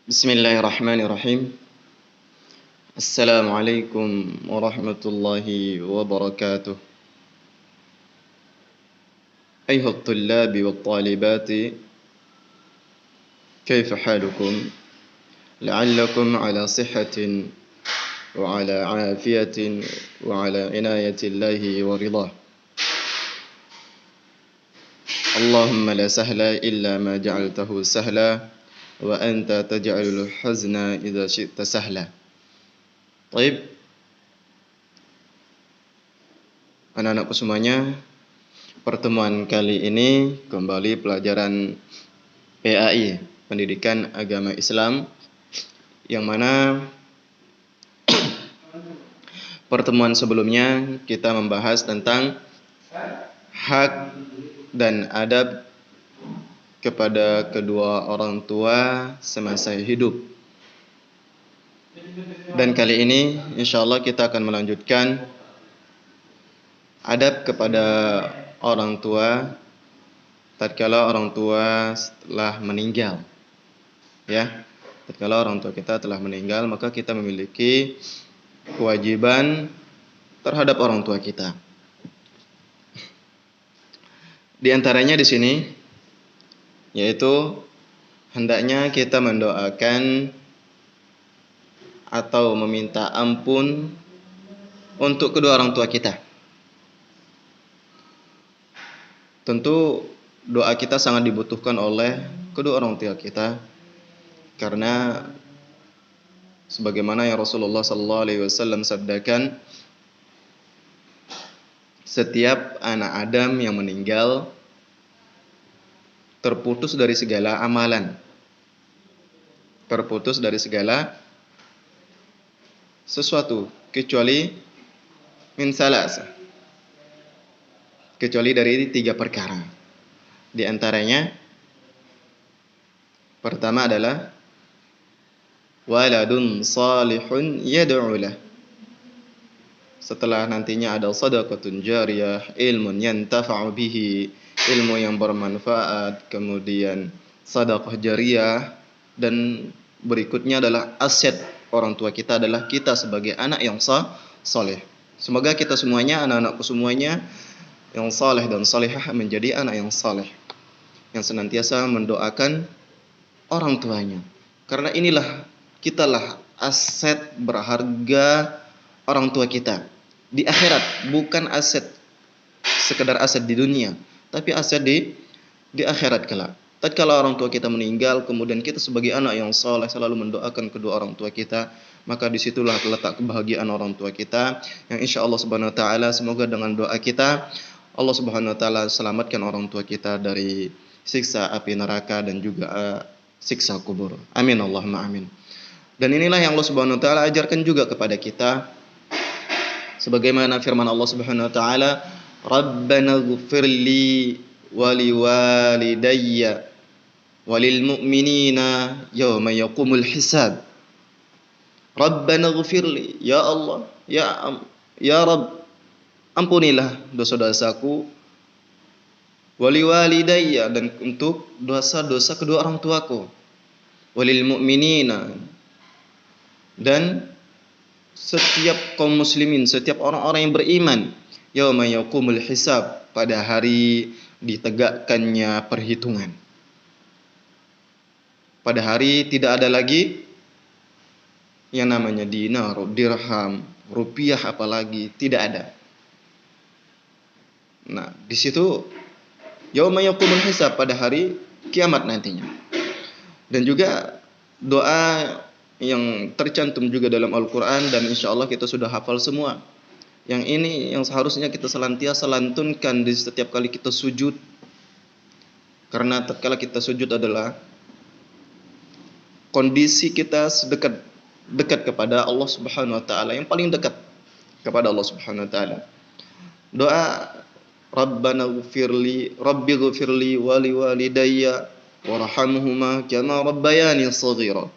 Bismillahirrahmanirrahim. Assalamualaikum warahmatullahi wabarakatuh. أيها الطلاب والطالبات كيف حالكم؟ لعلكم على صحة وعلى عافية وعلى عناية الله ورضاه. اللهم لا سهل إلا ما جعلته سهلا وأنت تجعل الحزن إذا شئت سهلا. Baik, anak-anakku semuanya, pertemuan kali ini kembali pelajaran PAI, Pendidikan Agama Islam, yang mana pertemuan sebelumnya kita membahas tentang hak dan adab kepada kedua orang tua semasa hidup. Dan kali ini insyaallah kita akan melanjutkan adab kepada orang tua tatkala orang tua telah meninggal. Ya, tatkala orang tua kita telah meninggal, maka kita memiliki kewajiban terhadap orang tua kita. Di antaranya di sini yaitu hendaknya kita mendoakan atau meminta ampun untuk kedua orang tua kita. Tentu doa kita sangat dibutuhkan oleh kedua orang tua kita, karena sebagaimana yang Rasulullah SAW sabdakan, setiap anak Adam yang meninggal terputus dari segala amalan, terputus dari segala sesuatu kecuali min salasa, kecuali dari 3 perkara. Di antaranya pertama adalah waladun salihun yad'u lah. Setelah nantinya ada shadaqatun jariyah, ilmun yantafa'u bihi, ilmu yang bermanfaat, kemudian shadaqah jariyah, dan berikutnya adalah aset orang tua kita adalah kita sebagai anak yang saleh. Semoga kita semuanya, anak-anakku semuanya yang saleh dan salihah menjadi anak yang saleh, yang senantiasa mendoakan orang tuanya. Karena inilah kitalah aset berharga orang tua kita di akhirat, bukan aset sekedar aset di dunia, tapi aset di akhirat kelak. Tatkala orang tua kita meninggal, kemudian kita sebagai anak yang saleh selalu mendoakan kedua orang tua kita, maka disitulah terletak kebahagiaan orang tua kita, yang insya Allah subhanahu wa ta'ala, semoga dengan doa kita Allah subhanahu wa ta'ala selamatkan orang tua kita dari siksa api neraka dan juga siksa kubur. Amin Allahumma amin. Dan inilah yang Allah subhanahu wa ta'ala ajarkan juga kepada kita, sebagaimana firman Allah subhanahu wa ta'ala, Rabbana ghfirli wali walidayya walil mu'minina yawma yaqumul hisab. Rabbana ghfirli, ya Allah, ya Rabb, ampunilah dosa-dosaku, wali walidayya, dan untuk dosa-dosa kedua orang tuaku, walil mu'minina, dan setiap kaum muslimin, setiap orang-orang yang beriman, yauma yaqumul hisab, pada hari ditegakkannya perhitungan. Pada hari tidak ada lagi yang namanya dinar, dirham, rupiah, apalagi tidak ada. Nah, di situ yauma yaqumul hisab, pada hari kiamat nantinya. Dan juga doa yang tercantum juga dalam Al-Quran, dan insya Allah kita sudah hafal semua. Yang ini yang seharusnya kita senantiasa lantunkan di setiap kali kita sujud. Karena tatkala kita sujud adalah kondisi kita dekat kepada Allah Subhanahu wa taala, yang paling dekat kepada Allah Subhanahu wa taala. Doa Rabbana ghfirli, Rabbi ghfirli wali walidayya warhamhuma kama rabbayani shaghira.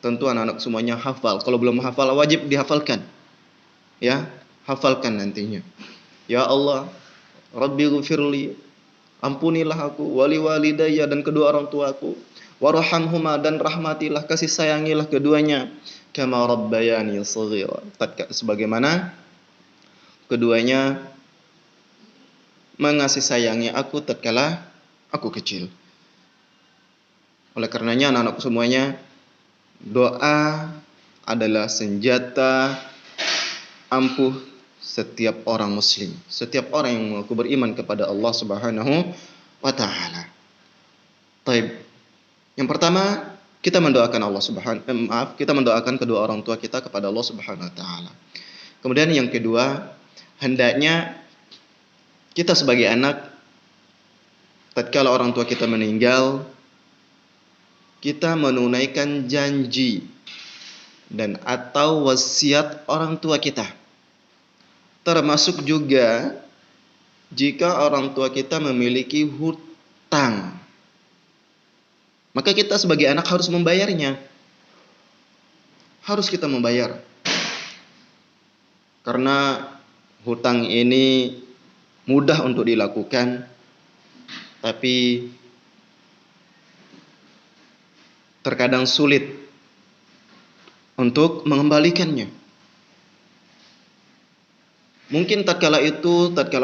Tentu anak-anak semuanya hafal. Kalau belum hafal, wajib dihafalkan. Ya, hafalkan nantinya. Ya Allah, Rabbi ghfirli, ampunilah aku, wali walidayya, dan kedua orang tuaku, Warhamhuma, dan rahmatilah, kasih sayangilah keduanya, kama rabbayani shaghira, sebagaimana keduanya mengasih sayangi aku tatkala aku kecil. Oleh karenanya anak-anakku semuanya, doa adalah senjata ampuh setiap orang muslim, setiap orang yang mengaku beriman kepada Allah Subhanahu wa taala. Baik. Yang pertama, kita mendoakan kita mendoakan kedua orang tua kita kepada Allah Subhanahu wa taala. Kemudian yang kedua, hendaknya kita sebagai anak, tatkala orang tua kita meninggal, kita menunaikan janji dan atau wasiat orang tua kita. Termasuk juga jika orang tua kita memiliki hutang, maka kita sebagai anak harus membayarnya. Harus kita membayar. Karena hutang ini mudah untuk dilakukan, tapi terkadang sulit untuk mengembalikannya. Mungkin tatkala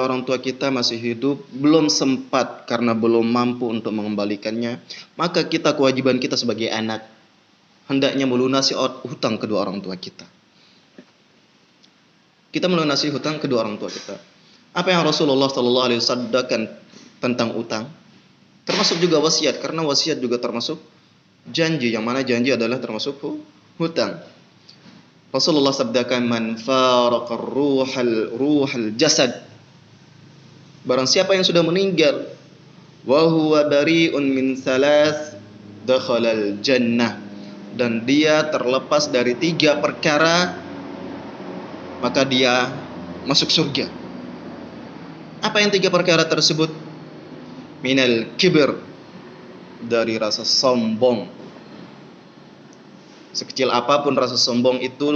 orang tua kita masih hidup, belum sempat karena belum mampu untuk mengembalikannya, maka kewajiban kita sebagai anak hendaknya melunasi hutang kedua orang tua kita. Kita melunasi hutang kedua orang tua kita. Apa yang Rasulullah sallallahu alaihi wasallam sabdakan tentang utang? Termasuk juga wasiat, karena wasiat juga termasuk janji, yang mana janji adalah termasuk hutang. Rasulullah sabdakan, man faraqar ruhal jasad, barang siapa yang sudah meninggal, wa huwa bari'un min salas, dakhalal jannah, dan dia terlepas dari 3 perkara, maka dia masuk surga. Apa yang 3 perkara tersebut? Minal kibir, dari rasa sombong. Sekecil apapun rasa sombong itu,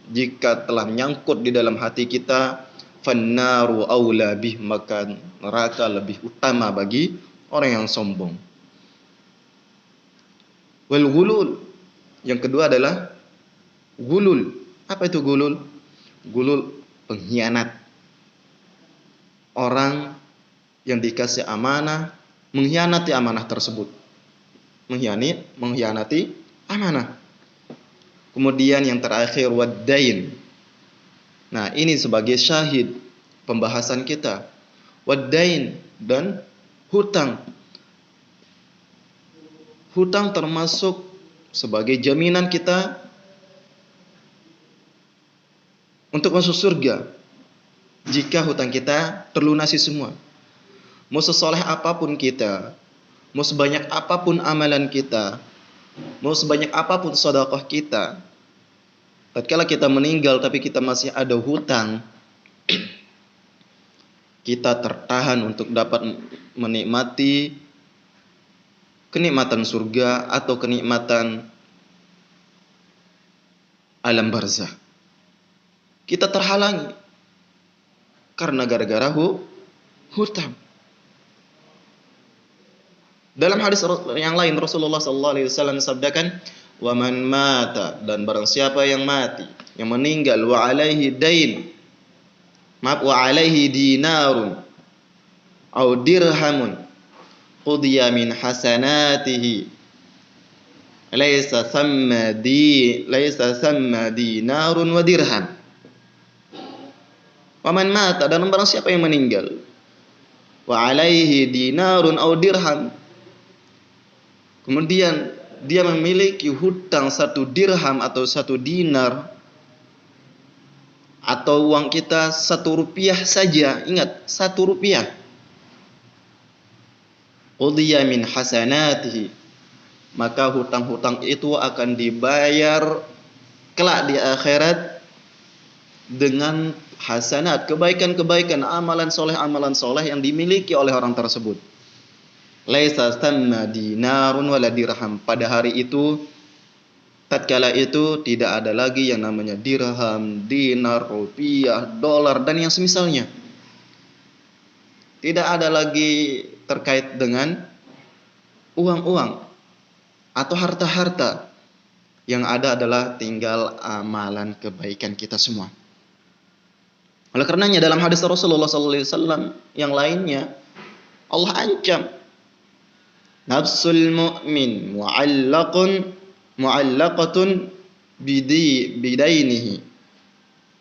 jika telah menyangkut di dalam hati kita, fannaru aula bih, maka neraka lebih utama bagi orang yang sombong. Wal gulul, yang kedua adalah gulul. Apa itu gulul? Gulul, pengkhianat. Orang yang dikasih amanah mengkhianati amanah tersebut. Mengkhianati amanah. Kemudian yang terakhir, waddain. Nah, ini sebagai syahid pembahasan kita. Waddain, dan hutang. Hutang termasuk sebagai jaminan kita untuk masuk surga jika hutang kita terlunasi semua. Mau sesoleh apapun kita, mau sebanyak apapun amalan kita, mau sebanyak apapun sedekah kita, tatkala kita meninggal tapi kita masih ada hutang, kita tertahan untuk dapat menikmati kenikmatan surga atau kenikmatan alam barzah. Kita terhalangi karena gara-gara hutang. Dalam hadis yang lain Rasulullah sallallahu alaihi wasallam sabdakan, "Wa man mata," dan barang siapa yang mati, yang meninggal, wa alaihi dain, wa alaihi dinarun au dirhamun, qudiya min hasanatihi, laisa thamma dinarun wa dirham. Wa man mata, dan barang siapa yang meninggal, wa alaihi dinarun au dirham, kemudian dia memiliki hutang 1 dirham atau 1 dinar, atau uang kita 1 rupiah saja. Ingat, 1 rupiah. Qudiya min hasanatihi, maka hutang-hutang itu akan dibayar kelak di akhirat dengan hasanat, kebaikan-kebaikan, amalan soleh yang dimiliki oleh orang tersebut. Laisa thamma dinarun wala dirham. Pada hari itu, tatkala itu, tidak ada lagi yang namanya dirham, dinar, rupiah, dolar, dan yang semisalnya. Tidak ada lagi terkait dengan uang-uang. atau harta-harta. Yang ada adalah tinggal amalan kebaikan kita semua. Oleh karenanya dalam hadis Rasulullah SAW yang lainnya, Allah ancam, nafsul mu'min mu'allaqatun bidainihi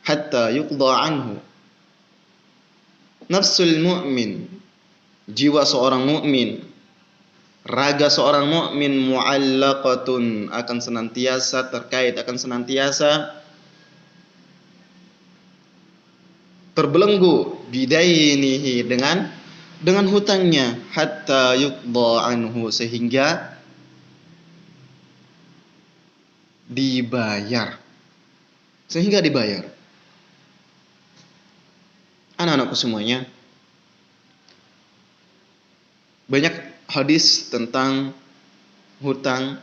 hatta yuqda anhu. Nafsul mu'min, jiwa seorang mukmin, raga seorang mukmin, mu'allaqatun, akan senantiasa terkait, akan senantiasa terbelenggu, bidainihi, dengan hutangnya, hatta yuqda anhu, sehingga dibayar. Anak-anakku semuanya, banyak hadis tentang hutang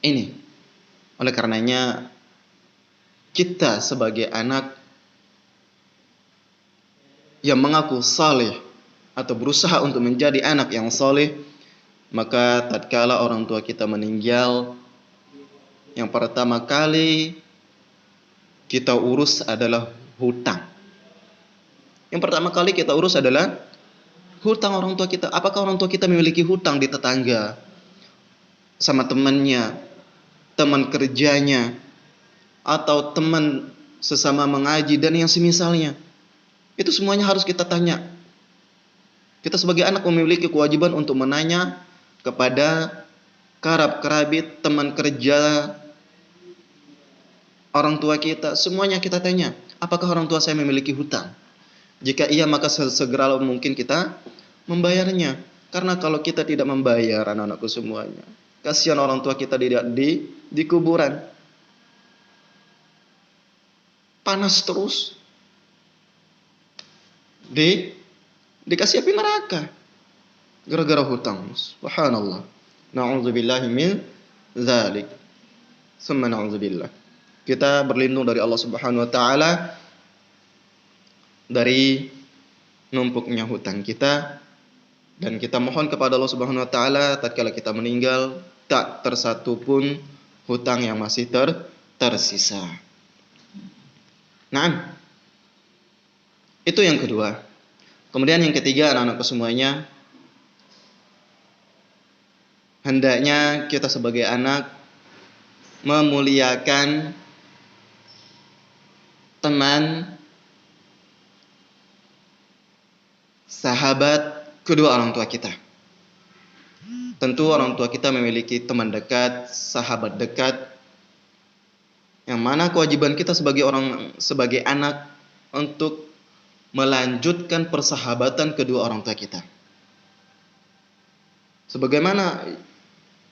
ini. Oleh karenanya kita sebagai anak yang mengaku saleh atau berusaha untuk menjadi anak yang saleh, maka tatkala orang tua kita meninggal, yang pertama kali kita urus adalah hutang. Yang pertama kali kita urus adalah hutang orang tua kita. Apakah orang tua kita memiliki hutang di tetangga, sama temannya, teman kerjanya, atau teman sesama mengaji dan yang semisalnya? Itu semuanya harus kita tanya. Kita sebagai anak memiliki kewajiban untuk menanya kepada karab kerabit, teman kerja, orang tua kita. Semuanya kita tanya, apakah orang tua saya memiliki hutang? Jika iya, maka segera mungkin kita membayarnya. Karena kalau kita tidak membayar, anak-anakku semuanya, kasihan orang tua kita di kuburan. Panas terus. Dikasih api neraka. Gara-gara hutang. Subhanallah. Na'udzubillahi min dzalik. Summa na'udzubillah. Kita berlindung dari Allah Subhanahu wa taala dari numpuknya hutang kita, dan kita mohon kepada Allah Subhanahu wa taala tatkala kita meninggal tak tersatu pun hutang yang masih tersisa. Nah, itu yang kedua. Kemudian yang ketiga, anak-anakku semuanya, hendaknya kita sebagai anak memuliakan teman, sahabat kedua orang tua kita. Tentu orang tua kita memiliki teman dekat, sahabat dekat, yang mana kewajiban kita sebagai anak untuk melanjutkan persahabatan kedua orang tua kita. Sebagaimana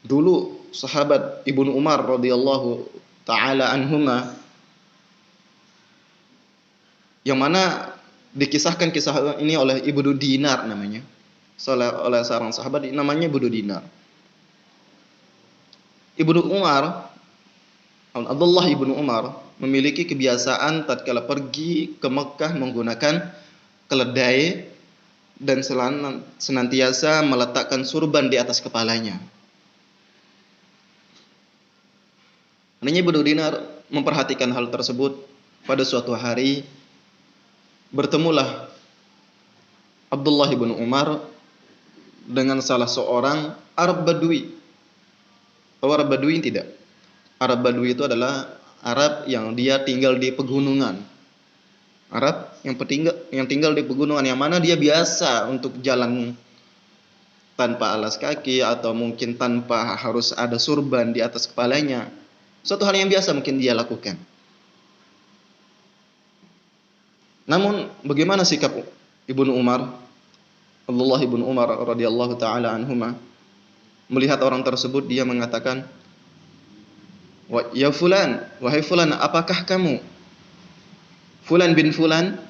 dulu sahabat Ibnu Umar radhiyallahu taala anhuma, yang mana dikisahkan kisah ini oleh Ibnu Dinar namanya. Oleh seorang sahabat namanya Ibnu Dinar. Ibnu Umar, Abdullah Ibnu Umar memiliki kebiasaan tatkala pergi ke Mekah menggunakan keledai dan senantiasa meletakkan surban di atas kepalanya. Hanya Ibnu Dinar memperhatikan hal tersebut. Pada suatu hari bertemulah Abdullah Ibnu Umar dengan salah seorang Arab Badui. Tahu Arab Badui tidak? Arab Badui itu adalah Arab yang dia tinggal di pegunungan. Arab yang tinggal di pegunungan, yang mana dia biasa untuk jalan tanpa alas kaki atau mungkin tanpa harus ada surban di atas kepalanya. Suatu hal yang biasa mungkin dia lakukan. Namun bagaimana sikap Ibnu Umar, Abdullah Ibnu Umar radhiyallahu taala anhuma, melihat orang tersebut, dia mengatakan, "Ya fulan, wahai fulan, apakah kamu Fulan bin Fulan?"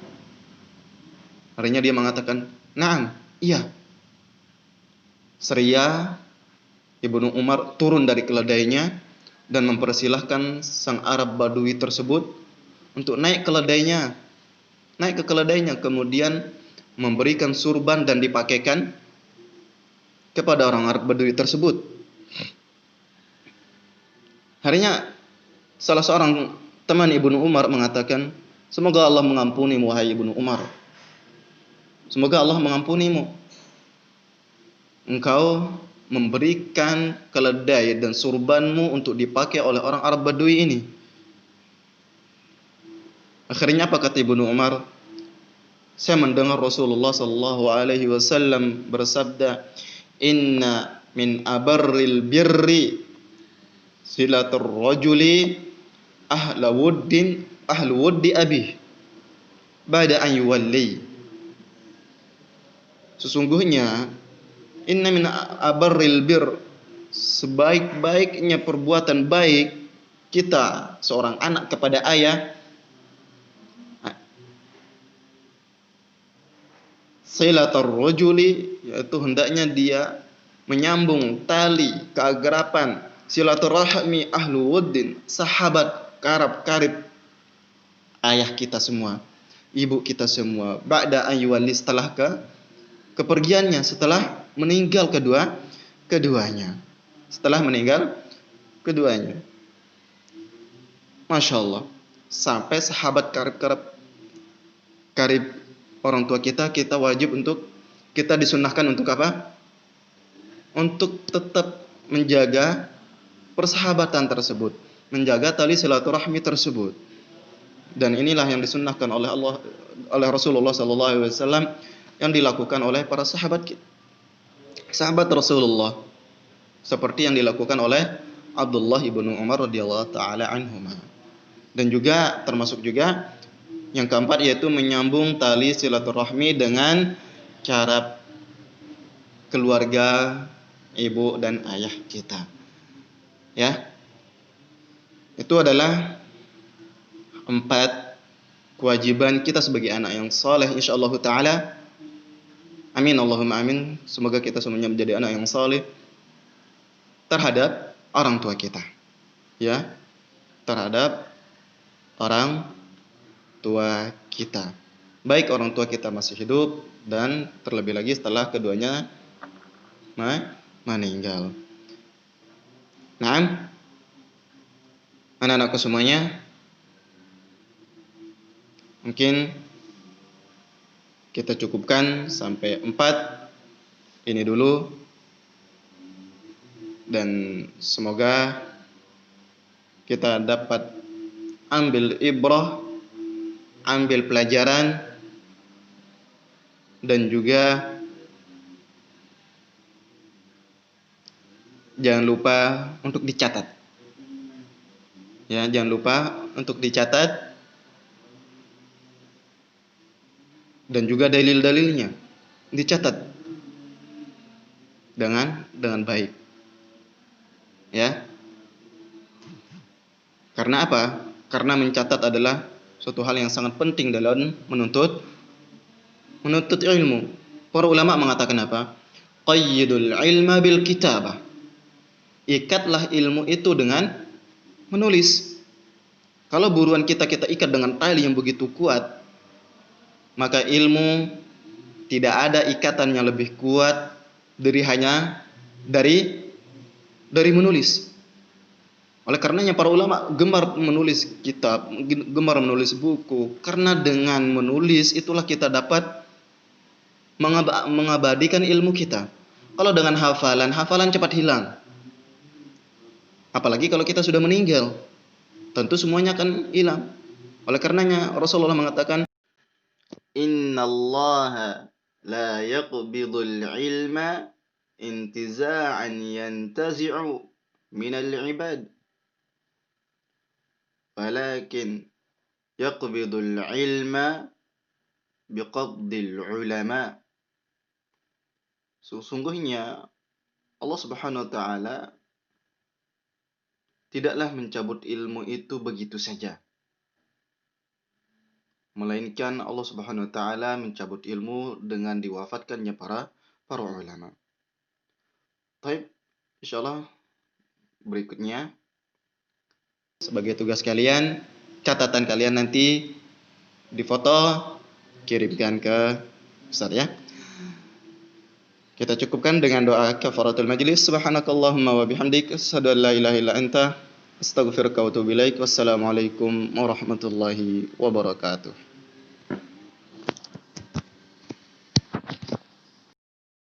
Akhirnya dia mengatakan, "Na'am, iya." Seria Ibnu Umar turun dari keledainya dan mempersilahkan sang Arab Badui tersebut untuk naik ke keledainya, kemudian memberikan surban dan dipakaikan kepada orang Arab Badui tersebut. Harinya salah seorang teman Ibnu Umar mengatakan, semoga Allah mengampunimu wahai Ibnu Umar. Semoga Allah mengampunimu. Engkau memberikan keledai dan surbanmu untuk dipakai oleh orang Arab Badui ini. Akhirnya apa kata Ibnu Umar? Saya mendengar Rasulullah sallallahu alaihi wasallam bersabda, "Inna min abarril birri silatur rajuli ahlu wuddi abih ba'da an yuwalli." Sesungguhnya inna min abarril bir, sebaik-baiknya perbuatan baik kita seorang anak kepada ayah, silatur rajuli, yaitu hendaknya dia menyambung tali keakraban, silaturahmi ahlu wuddin, sahabat karib ayah kita semua, ibu kita semua, ba'da ayyuwali, setelah kepergiannya, setelah meninggal keduanya. Setelah meninggal keduanya. Masya Allah. Sampai sahabat karib orang tua kita wajib untuk, kita disunnahkan untuk apa? Untuk tetap menjaga persahabatan tersebut, menjaga tali silaturahmi tersebut. Dan inilah yang disunnahkan oleh Rasulullah sallallahu alaihi wasallam, yang dilakukan oleh para sahabat Rasulullah, seperti yang dilakukan oleh Abdullah ibnu Umar radhiyallahu taala anhuma. Dan juga termasuk juga yang keempat, yaitu menyambung tali silaturahmi dengan cara keluarga, ibu dan ayah kita. Ya. Itu adalah 4 kewajiban kita sebagai anak yang saleh insyaallah taala. Amin Allahumma amin. Semoga kita semuanya menjadi anak yang saleh terhadap orang tua kita. Ya. Terhadap orang tua kita. Baik orang tua kita masih hidup dan terlebih lagi setelah keduanya meninggal. Nah, anak-anakku semuanya, mungkin kita cukupkan sampai 4 ini dulu, dan semoga kita dapat ambil ibrah, ambil pelajaran, dan juga jangan lupa untuk dicatat. Ya, jangan lupa untuk dicatat, dan juga dalil-dalilnya dicatat dengan baik. Ya. Karena apa? Karena mencatat adalah suatu hal yang sangat penting dalam menuntut ilmu. Para ulama mengatakan apa? Qayyidul ilma bil kitabah. Ikatlah ilmu itu dengan menulis. Kalau buruan kita ikat dengan tali yang begitu kuat, maka ilmu tidak ada ikatan yang lebih kuat dari menulis. Oleh karenanya para ulama gemar menulis kitab, gemar menulis buku, karena dengan menulis itulah kita dapat mengabadikan ilmu kita. Kalau dengan hafalan cepat hilang. Apalagi kalau kita sudah meninggal, tentu semuanya akan hilang. Oleh karenanya Rasulullah mengatakan, "Innallaha la yaqbidul ilma intiza'an yantazi'u minal ibad, walakin yaqbidul ilma biqabdil ulama." Sesungguhnya Allah Subhanahu wa taala tidaklah mencabut ilmu itu begitu saja, melainkan Allah Subhanahu wa taala mencabut ilmu dengan diwafatkannya para ulama. Baik, insyaallah berikutnya sebagai tugas kalian, catatan kalian nanti difoto, kirimkan ke Ustaz ya. Kita cukupkan dengan doa kafaratul majlis. Subhanakallahumma wa bihamdik, asyhadu an la ilaha illa anta, Astaghfiruka wa atubu ilaik. Wassalamualaikum warahmatullahi wabarakatuh.